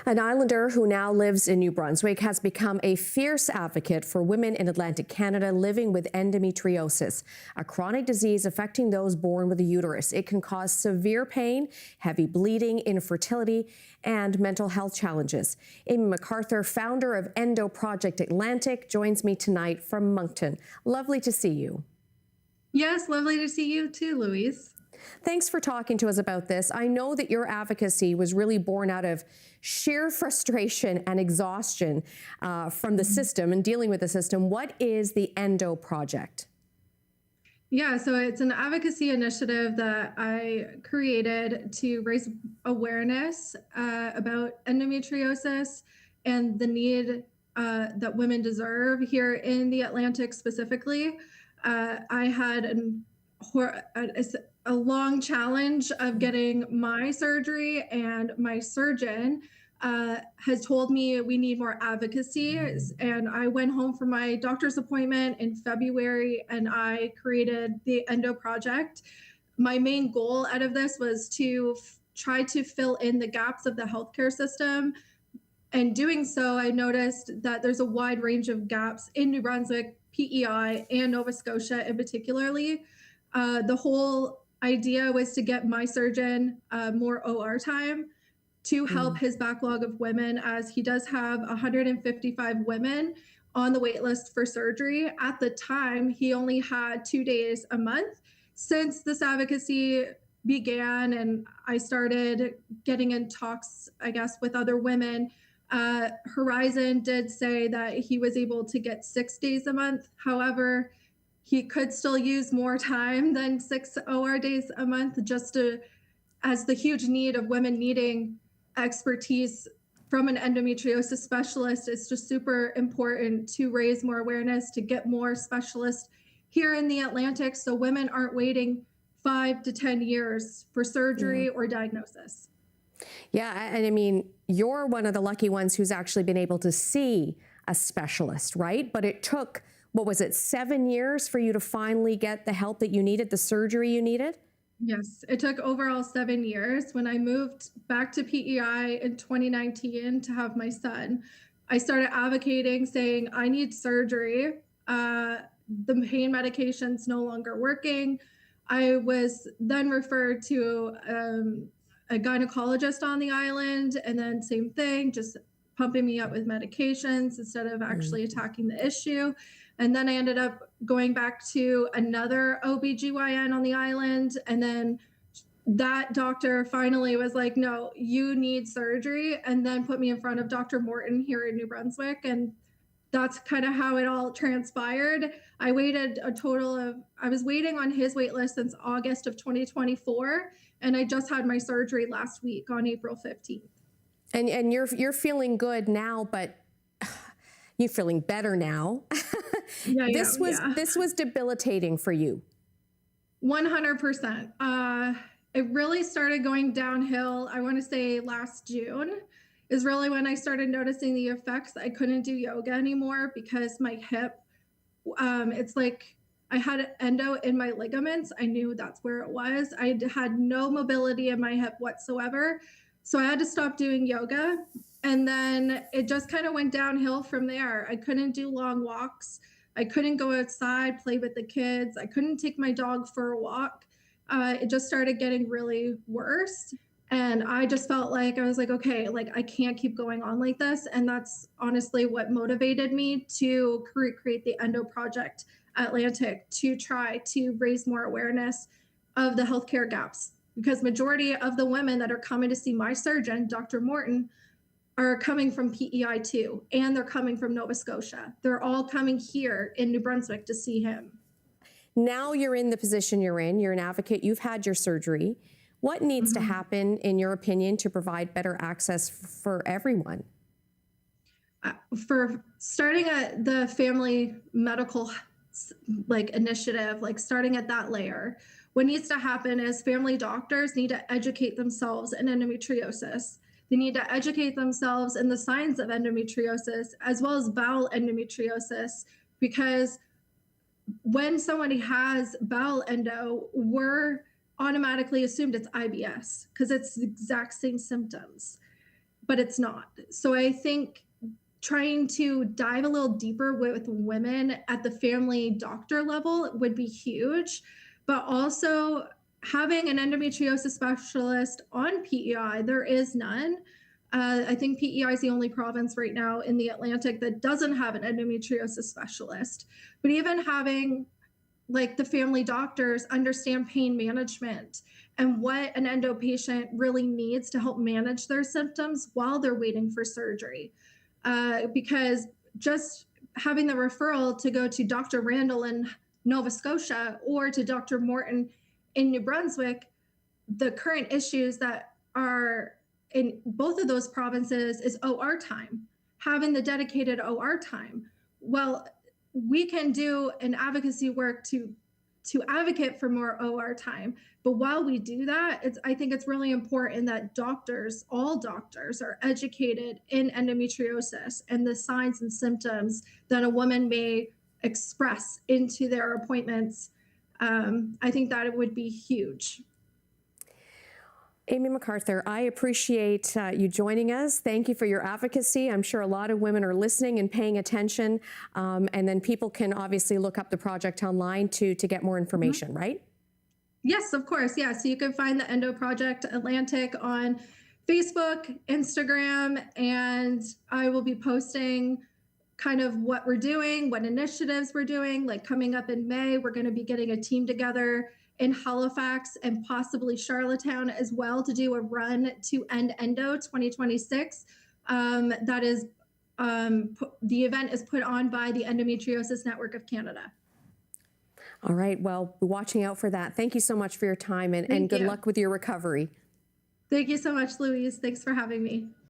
An islander who now lives in New Brunswick has become a fierce advocate for women in Atlantic Canada living with endometriosis, a chronic disease affecting those born with a uterus. It can cause severe pain, heavy bleeding, infertility, and mental health challenges. Amy MacArthur, founder of Endo Project Atlantic, joins me tonight from Moncton. Lovely to see you. Yes, lovely to see you too, Louise. Thanks for talking to us about this. I know that your advocacy was really born out of sheer frustration and exhaustion from the system and dealing with the system. What is the Endo Project? Yeah, so it's an advocacy initiative that I created to raise awareness about endometriosis and the need that women deserve here in the Atlantic specifically. I had a long challenge of getting my surgery, and my surgeon has told me we need more advocacy. And I went home for my doctor's appointment in February and I created the Endo Project. My main goal out of this was to try to fill in the gaps of the healthcare system. And doing so, I noticed that there's a wide range of gaps in New Brunswick, PEI, and Nova Scotia in particularly. The whole idea was to get my surgeon more OR time to help his backlog of women, as he does have 155 women on the wait list for surgery. At the time, he only had 2 days a month. Since this advocacy began and I started getting in talks, I guess, with other women, Horizon did say that he was able to get 6 days a month. However, he could still use more time than 6 OR days a month, as the huge need of women needing expertise from an endometriosis specialist. It's just super important to raise more awareness, to get more specialists here in the Atlantic so women aren't waiting 5 to 10 years for surgery or diagnosis. Yeah, and I mean, you're one of the lucky ones who's actually been able to see a specialist, right? But it took, what was it, 7 years for you to finally get the help that you needed, the surgery you needed? Yes, it took overall 7 years. When I moved back to PEI in 2019 to have my son, I started advocating, saying, I need surgery. The pain medication's no longer working. I was then referred to a gynecologist on the island, and then same thing, just pumping me up with medications instead of actually attacking the issue. And then I ended up going back to another OBGYN on the island. And then that doctor finally was like, no, you need surgery. And then put me in front of Dr. Morton here in New Brunswick. And that's kind of how it all transpired. I waited I was waiting on his wait list since August of 2024. And I just had my surgery last week on April 15th. And you're feeling good now, but you're feeling better now. This was debilitating for you. 100%. It really started going downhill. I want to say last June is really when I started noticing the effects. I couldn't do yoga anymore because my hip, it's like I had endo in my ligaments. I knew that's where it was. I had no mobility in my hip whatsoever. So I had to stop doing yoga. And then it just kind of went downhill from there. I couldn't do long walks. I couldn't go outside, play with the kids. I couldn't take my dog for a walk. It just started getting really worse. And I just felt like, I was like, okay, like I can't keep going on like this. And that's honestly what motivated me to create the Endo Project Atlantic, to try to raise more awareness of the healthcare gaps. Because majority of the women that are coming to see my surgeon, Dr. Morton, are coming from PEI too, and they're coming from Nova Scotia. They're all coming here in New Brunswick to see him. Now you're in the position you're in. You're an advocate. You've had your surgery. What needs to happen, in your opinion, to provide better access for everyone? For starting at the family medical initiative, starting at that layer, what needs to happen is family doctors need to educate themselves in endometriosis. They need to educate themselves in the signs of endometriosis as well as bowel endometriosis, because when somebody has bowel endo, we're automatically assumed it's IBS because it's the exact same symptoms. but it's not. So I think trying to dive a little deeper with women at the family doctor level would be huge, but also having an endometriosis specialist on PEI, there is none. I think PEI is the only province right now in the Atlantic that doesn't have an endometriosis specialist. But even having like the family doctors understand pain management and what an endo patient really needs to help manage their symptoms while they're waiting for surgery. Because just having the referral to go to Dr. Randall in Nova Scotia or to Dr. Morton in New Brunswick, the current issues that are in both of those provinces is OR time, having the dedicated OR time. Well, we can do an advocacy work to advocate for more OR time. But while we do that, I think it's really important that doctors, all doctors, are educated in endometriosis and the signs and symptoms that a woman may express into their appointments. I think that it would be huge. Amy MacArthur, I appreciate you joining us. Thank you for your advocacy. I'm sure a lot of women are listening and paying attention, and then people can obviously look up the project online to get more information, right? Yes, of course. Yeah, so you can find the Endo Project Atlantic on Facebook, Instagram, and I will be posting kind of what we're doing, what initiatives we're doing. Like coming up in May, we're going to be getting a team together in Halifax and possibly Charlottetown as well to do a run to end Endo 2026. That is, the event is put on by the Endometriosis Network of Canada. All right, well, watching out for that. Thank you so much for your time and good luck with your recovery. Thank you so much, Louise. Thanks for having me.